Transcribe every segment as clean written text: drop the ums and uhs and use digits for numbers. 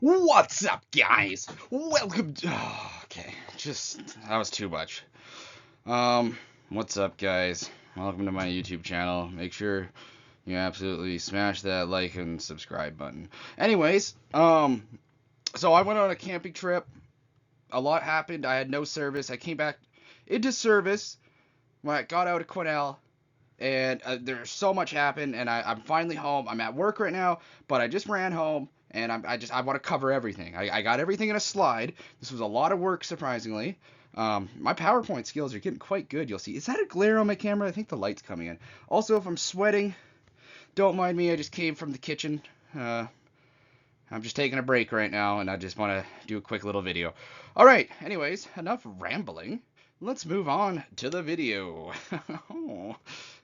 What's up, guys? Welcome to... okay, that was too much. What's up, guys? Welcome to my YouTube channel. Make sure you absolutely smash that like and subscribe button. Anyways, so I went on a camping trip. A lot happened. I had no service. I came back into service when I got out of Quinnell. And there's so much happened, and I'm finally home. I'm at work right now, but I just ran home, and I want to cover everything. I got everything in a slide. This was a lot of work, surprisingly. My PowerPoint skills are getting quite good. You'll see. Is that a glare on my camera? I think the light's coming in. Also, if I'm sweating, don't mind me. I just came from the kitchen. I'm just taking a break right now, and I just want to do a quick little video. All right. Anyways, enough rambling. Let's move on to the video. Oh,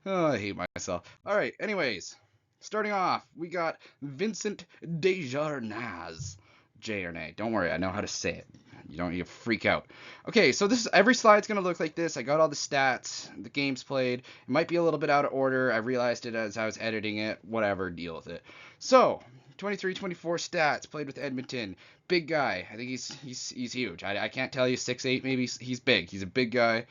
I hate myself. All right, anyways, starting off, we got Vincent Desjardins. J or N. Don't worry, I know how to say it. You don't need to freak out. Okay, so every slide's going to look like this. I got all the stats, the games played. It might be a little bit out of order. I realized it as I was editing it. Whatever, deal with it. So, 23-24 stats, played with Edmonton. Big guy. I think he's huge. I can't tell you 6'8", maybe. He's big. He's a big guy.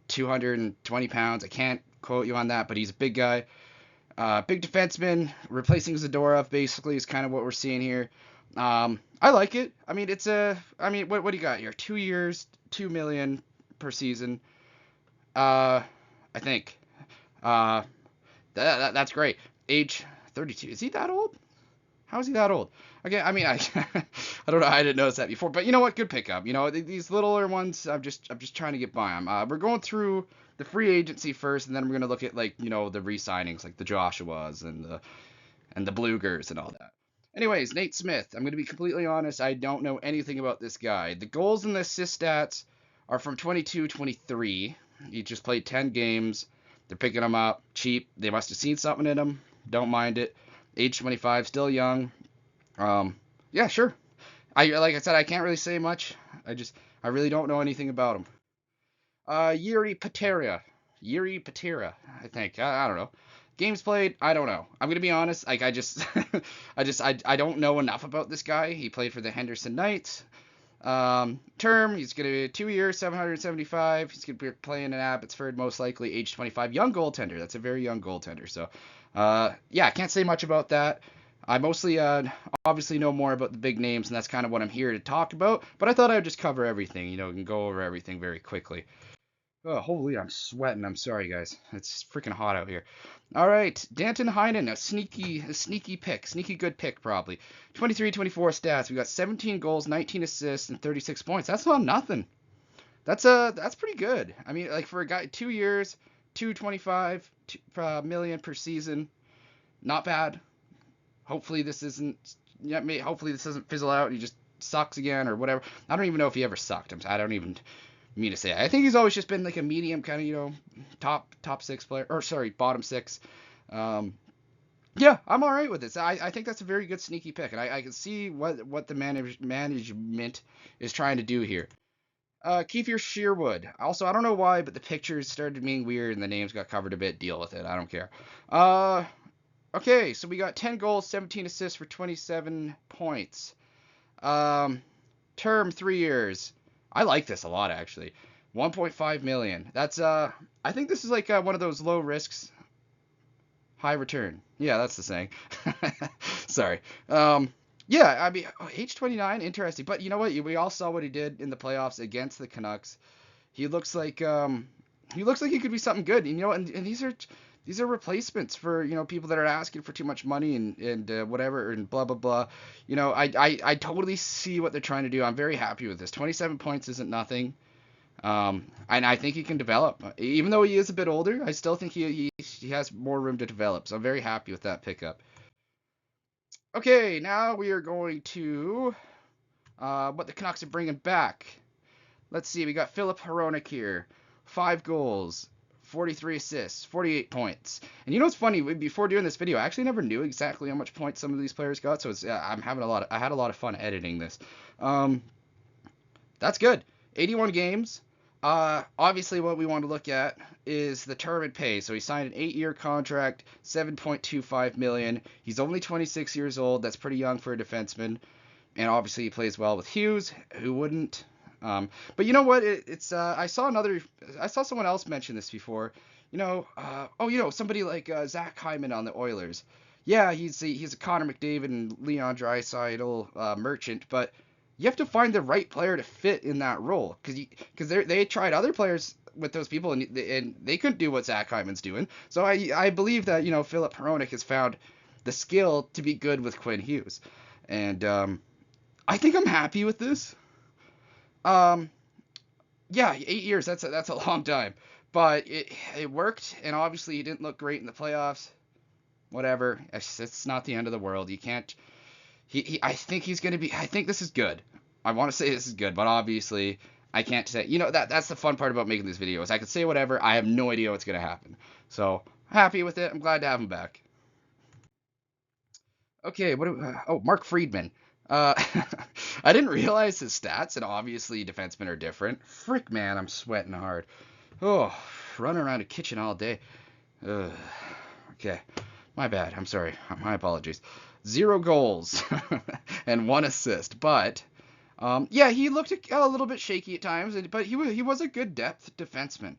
220 pounds. I can't quote you on that, but he's a big guy. Big defenseman, replacing Zadorov, basically, is kind of what we're seeing here. I like it. I mean, what do you got here? 2 years, $2 million per season. I think. That's great. Age 32. Is he that old? How is he that old? Okay, I mean, I don't know. I didn't notice that before, but you know what? Good pickup. You know, these littler ones, I'm just trying to get by them. We're going through the free agency first, and then we're gonna look at, like, you know, the re-signings, like the Joshuas and the Blugers and all that. Anyways, Nate Smith. I'm gonna be completely honest. I don't know anything about this guy. The goals and the assist stats are from 22-23. He just played 10 games. They're picking him up cheap. They must have seen something in him. Don't mind it. Age 25, still young. Yeah, sure. Like I said, I can't really say much. I really don't know anything about him. Yuri Patera, I think. I don't know. Games played, I don't know. I'm gonna be honest. Like, I don't know enough about this guy. He played for the Henderson Knights. Term, he's gonna be 2 years, 775. He's gonna be playing in Abbotsford, most likely, age 25. Young goaltender. That's a very young goaltender. So, yeah, I can't say much about that. I mostly, obviously know more about the big names, and that's kind of what I'm here to talk about. But I thought I would just cover everything, you know, and go over everything very quickly. Oh, holy, I'm sweating. I'm sorry, guys. It's freaking hot out here. All right, Danton Heinen, a sneaky pick. Sneaky good pick, probably. 23-24 stats. We got 17 goals, 19 assists, and 36 points. That's not nothing. That's pretty good. I mean, like, for a guy, 2 years, 225 million per season. Not bad. Hopefully this isn't. Yeah, hopefully this doesn't fizzle out and he just sucks again or whatever. I don't even know if he ever sucked. I don't even mean to say it. I think he's always just been like a medium kind of, you know, top six player, or sorry, bottom six. Yeah, I'm all right with this. I think that's a very good sneaky pick, and I can see what the management is trying to do here. Kiefer Sherwood. Also, I don't know why, but the pictures started being weird and the names got covered a bit. Deal with it. I don't care. Okay, so we got 10 goals, 17 assists for 27 points. Term 3 years. I like this a lot, actually. 1.5 million. That's I think this is like one of those low risks, high return. Yeah, that's the saying. Sorry. Yeah, I mean, age 29, interesting. But you know what? We all saw what he did in the playoffs against the Canucks. He looks like he could be something good. You know, and these are replacements for, you know, people that are asking for too much money and whatever and blah blah blah. You know, I totally see what they're trying to do. I'm very happy with this. 27 points isn't nothing. And I think he can develop. Even though he is a bit older, I still think he has more room to develop. So I'm very happy with that pickup. Okay, now we are going to what the Canucks are bringing back. Let's see, we got Filip Hronek here. 5 goals, 43 assists, 48 points. And you know what's funny? Before doing this video, I actually never knew exactly how much points some of these players got. So I had a lot of fun editing this. That's good. 81 games. Obviously, what we want to look at is the term and pay. So he signed an 8-year contract, $7.25 million. He's only 26 years old. That's pretty young for a defenseman. and obviously he plays well with Hughes. Who wouldn't? But you know what? I saw someone else mention this before. Somebody like Zach Hyman on the Oilers. Yeah, he's a Connor McDavid and Leon Draisaitl merchant, but you have to find the right player to fit in that role because they tried other players with those people and they couldn't do what Zach Hyman's doing. So I believe that Philip Hronik has found the skill to be good with Quinn Hughes, and I think I'm happy with this. Um, yeah, 8 years, that's a long time, but it worked, and obviously he didn't look great in the playoffs. Whatever, it's not the end of the world. You can't. I think he's gonna be. I think this is good. I want to say this is good, but obviously I can't say. That's the fun part about making these videos. I can say whatever. I have no idea what's gonna happen. So happy with it. I'm glad to have him back. Okay, Mark Friedman. Uh, I didn't realize his stats, and obviously defensemen are different. Frick, man, I'm sweating hard. Oh, running around a kitchen all day. Ugh. Okay, my bad. I'm sorry. My apologies. 0 goals and 1 assist, but yeah, he looked a little bit shaky at times, but he was a good depth defenseman.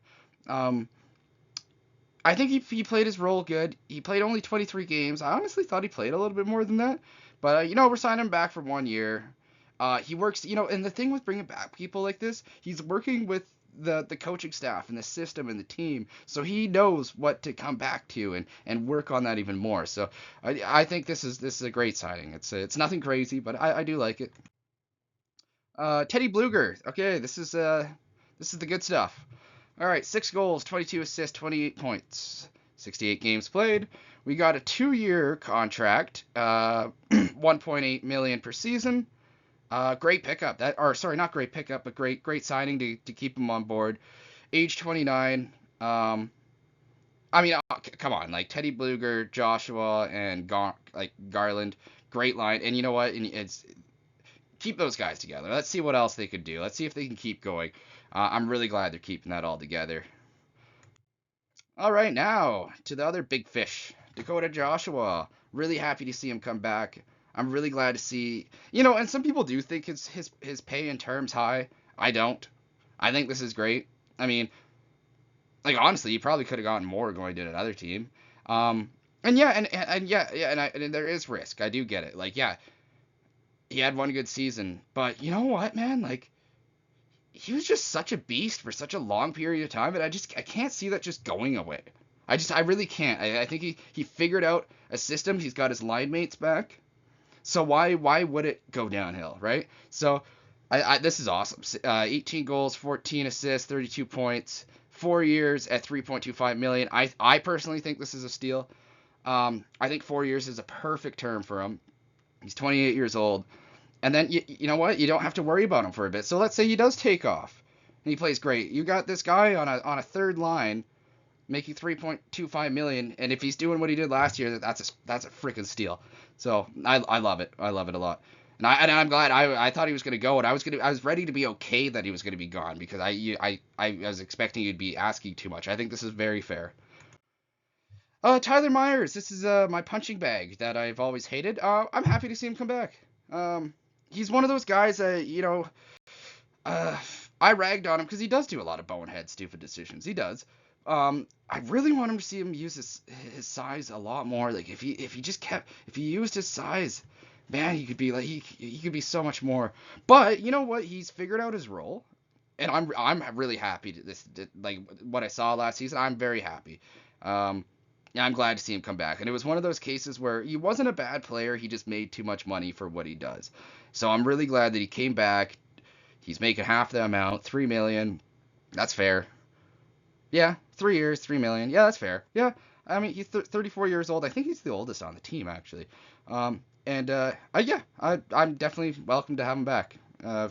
Um, I think he played his role good. He played only 23 games. I honestly thought he played a little bit more than that. But, we're signing him back for 1 year. He works, and the thing with bringing back people like this, he's working with the coaching staff and the system and the team. So he knows what to come back to and work on that even more. So I think this is a great signing. It's nothing crazy, but I do like it. Teddy Bluger. Okay, this is the good stuff. All right, 6 goals, 22 assists, 28 points, 68 games played. We got a 2-year contract, 1.8 million per season. Great pickup. Not great pickup, but great signing to keep him on board. Age 29. I mean, come on, like Teddy Bluger, Joshua, and Garland, great line. And you know what? And it's keep those guys together. Let's see what else they could do. Let's see if they can keep going. I'm really glad they're keeping that all together. All right, now to the other big fish, Dakota Joshua. Really happy to see him come back. I'm really glad to see, and some people do think his pay in terms high. I don't. I think this is great. I mean, like honestly, he probably could have gotten more going to another team. And yeah, and yeah, and there is risk. I do get it. Like, yeah, he had one good season, but you know what, man? Like, he was just such a beast for such a long period of time, and I can't see that just going away. I really can't. I think he figured out a system. He's got his line mates back. So why would it go downhill, right? So this is awesome. 18 goals, 14 assists, 32 points, 4 years at 3.25 million. I personally think this is a steal. I think 4 years is a perfect term for him. He's 28 years old. And then you know what? You don't have to worry about him for a bit. So let's say he does take off and he plays great. You got this guy on a third line making 3.25 million, and if he's doing what he did last year, that's a freaking steal. So I love it. I love it a lot. And I'm glad. I thought he was gonna go, and I was ready to be okay that he was gonna be gone because I was expecting you'd be asking too much. I think this is very fair. Tyler Myers. This is my punching bag that I've always hated. I'm happy to see him come back. He's one of those guys that uh, I ragged on him because he does do a lot of bonehead, stupid decisions. He does. I really want him to see him use his size a lot more. Like if he used his size, man, he could be like he could be so much more. But you know what? He's figured out his role, and I'm really happy like what I saw last season. I'm very happy. Yeah, I'm glad to see him come back. And it was one of those cases where he wasn't a bad player. He just made too much money for what he does. So I'm really glad that he came back. He's making half the amount, 3 million. That's fair. Yeah, 3 years, 3 million. Yeah, that's fair. Yeah, I mean he's 34 years old. I think he's the oldest on the team actually. And yeah, I'm definitely welcome to have him back. Yeah,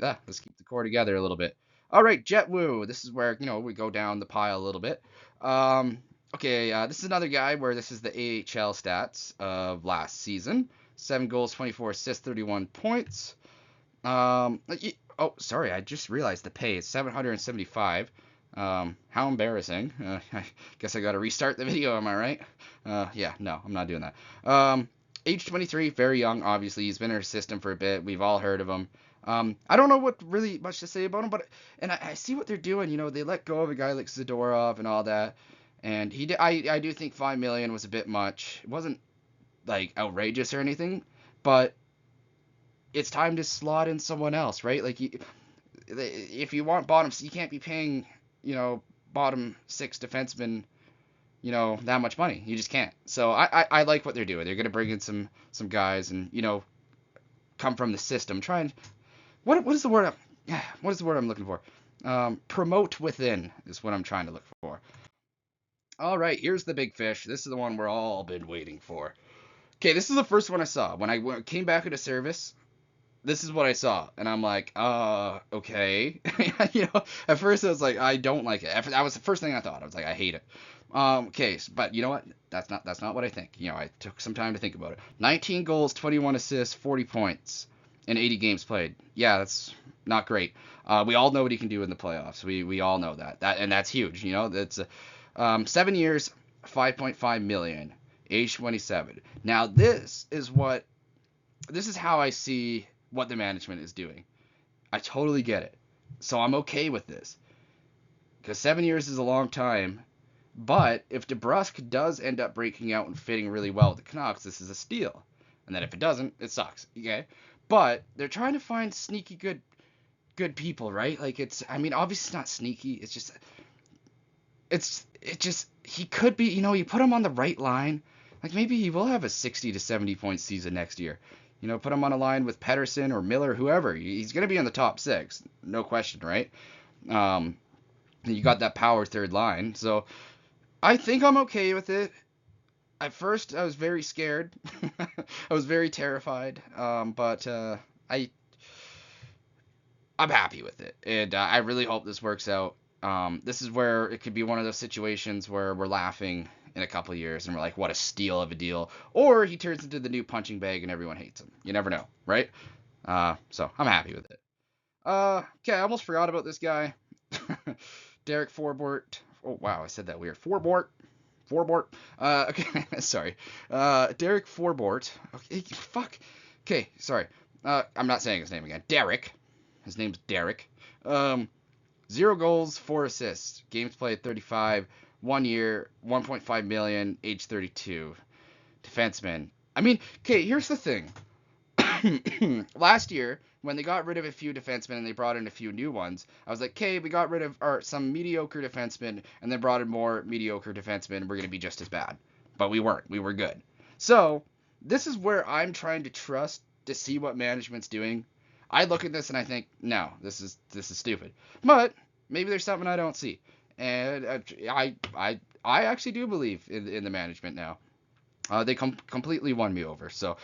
let's keep the core together a little bit. All right, Jet Wu. This is where we go down the pile a little bit. Okay, this is another guy where this is the AHL stats of last season. 7 goals, 24 assists, 31 points. Oh, sorry, I just realized the pay is 775. How embarrassing. I guess I gotta restart the video, am I right? Yeah, no, I'm not doing that. age 23, very young, obviously. He's been in our system for a bit. We've all heard of him. I don't know what really much to say about him, but and I see what they're doing. You know, they let go of a guy like Zadorov and all that, and he did. I do think 5 million was a bit much. It wasn't like outrageous or anything, but it's time to slot in someone else, right? Like if you want bottoms, you can't be paying bottom six defensemen that much money. You just can't. So I like what they're doing. They're gonna bring in some guys and come from the system. Try and what is the word? What is the word I'm looking for? Promote within is what I'm trying to look for. All right, here's the big fish. This is the one we're all been waiting for. Okay, this is the first one I saw when I came back into service. This is what I saw, and I'm like, okay. At first I was like, I don't like it. That was the first thing I thought. I was like, I hate it. Okay, but you know what? That's not what I think. I took some time to think about it. 19 goals, 21 assists, 40 points in 80 games played. Yeah, that's not great. We all know what he can do in the playoffs. We all know that. And that's huge. That's 7 years, 5.5 million, age 27. Now this is how I see what the management is doing. I totally get it. So I'm okay with this. Because 7 years is a long time. But if DeBrusk does end up breaking out and fitting really well with the Canucks, this is a steal. And then if it doesn't, it sucks. Okay? But they're trying to find sneaky good people, right? Like obviously it's not sneaky. It's just he could be, you put him on the right line. Like maybe he will have a 60 to 70 point season next year. Put him on a line with Pedersen or Miller, whoever. He's going to be in the top six, no question, right? You got that power third line, so I think I'm okay with it. At first, I was very scared. I was very terrified, but I'm happy with it, and I really hope this works out. This is where it could be one of those situations where we're laughing in a couple of years and we're like, what a steal of a deal. Or he turns into the new punching bag and everyone hates him. You never know, right? So I'm happy with it. Okay, I almost forgot about this guy. Derek Forbort. Oh, wow, I said that weird. Forbort. Okay, sorry. Derek Forbort. Okay, fuck. Okay, sorry. I'm not saying his name again. Derek. His name's Derek. 0 goals, 4 assists. Games played 35. 1 year, 1.5 million, age 32. Defenseman. Okay, here's the thing. Last year, when they got rid of a few defensemen and they brought in a few new ones, I was like, okay, we got rid of some mediocre defensemen and then brought in more mediocre defensemen. We're going to be just as bad. But we weren't. We were good. So, this is where I'm trying to trust to see what management's doing. I look at this and I think, no, this is stupid. But maybe there's something I don't see. And I actually do believe in the management now. They completely won me over. So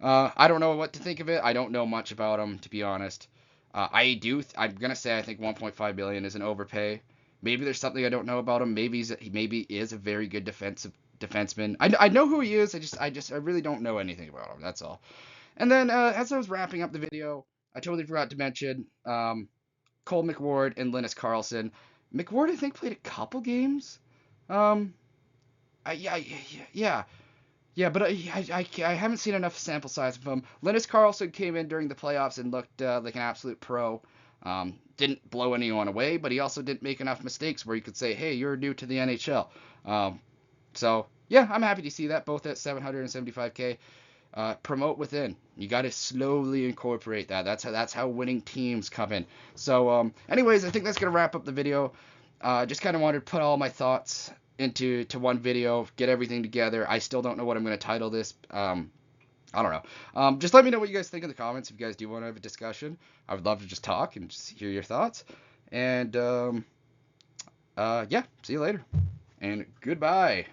I don't know what to think of it. I don't know much about them, to be honest. I'm gonna say I think 1.5 billion is an overpay. Maybe there's something I don't know about him. Maybe he is a very good defenseman. I know who he is. I really don't know anything about him. That's all. And then as I was wrapping up the video, I totally forgot to mention Cole McWard and Linus Karlsson. McWard, I think, played a couple games. Yeah, but I haven't seen enough sample size of him. Linus Karlsson came in during the playoffs and looked like an absolute pro. Didn't blow anyone away, but he also didn't make enough mistakes where you could say, hey, you're new to the NHL. So, yeah, I'm happy to see that, both at 775K. Promote within. You got to slowly incorporate that. That's how winning teams come in. So, anyways, I think that's gonna wrap up the video. Just kind of wanted to put all my thoughts into one video, get everything together. I still don't know what I'm gonna title this. I don't know. Just let me know what you guys think in the comments if you guys do want to have a discussion. I would love to just talk and just hear your thoughts. And yeah, see you later. And goodbye.